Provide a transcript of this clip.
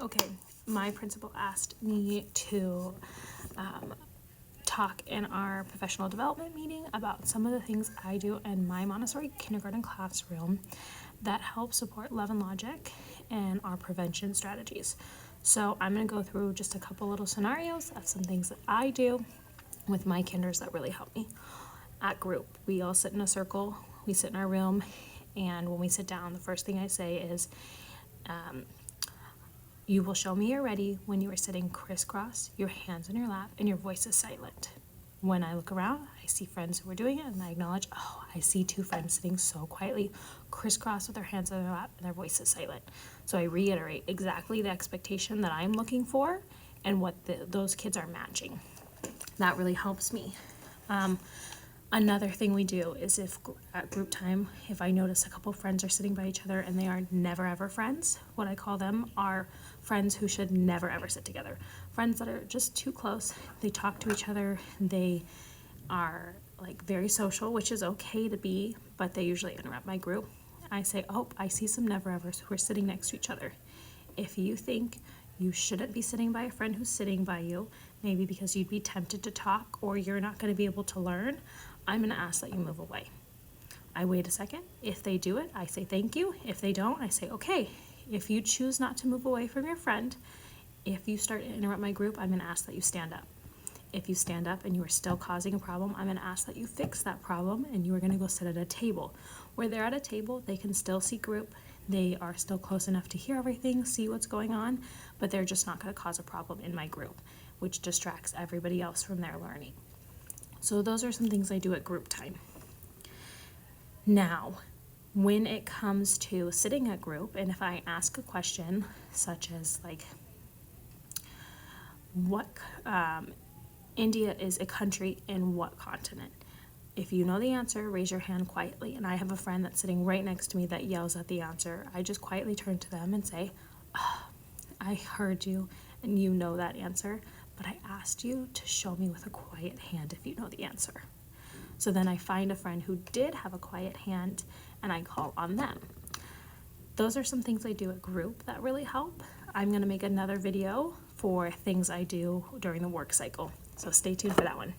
Okay, my principal asked me to talk in our professional development meeting about some of the things I do in my Montessori kindergarten classroom that help support love and logic and our prevention strategies. So I'm going to go through just a couple little scenarios of some things that I do with my kinders that really help me. At group, we all sit in a circle, we sit in our room, and when we sit down, the first thing I say is, you will show me you're ready when you are sitting crisscross, your hands in your lap, and your voice is silent. When I look around, I see friends who are doing it, and I acknowledge, oh, I see two friends sitting so quietly, crisscross with their hands in their lap, and their voice is silent. So I reiterate exactly the expectation that I'm looking for and what those kids are matching. That really helps me. Another thing we do is if at group time, if I notice a couple friends are sitting by each other and they are never ever friends, what I call them are friends who should never ever sit together. Friends that are just too close. They talk to each other. They are like very social, which is okay to be, but they usually interrupt my group. I say, oh, I see some never evers who are sitting next to each other. If you think you shouldn't be sitting by a friend who's sitting by you, maybe because you'd be tempted to talk or you're not going to be able to learn, I'm going to ask that you move away. I wait a second. If they do it, I say thank you. If they don't, I say okay. If you choose not to move away from your friend, if you start to interrupt my group, I'm going to ask that you stand up. If you stand up and you are still causing a problem, I'm going to ask that you fix that problem and you are going to go sit at a table. Where they're at a table, they can still see group. They are still close enough to hear everything, see what's going on, but they're just not going to cause a problem in my group, which distracts everybody else from their learning. So those are some things I do at group time. Now, when it comes to sitting at group, and if I ask a question such as like, what India is a country in what continent? If you know the answer, raise your hand quietly. And I have a friend that's sitting right next to me that yells at the answer. I just quietly turn to them and say, oh, I heard you and you know that answer, but I asked you to show me with a quiet hand if you know the answer. So then I find a friend who did have a quiet hand and I call on them. Those are some things I do at group that really help. I'm going to make another video for things I do during the work cycle. So stay tuned for that one.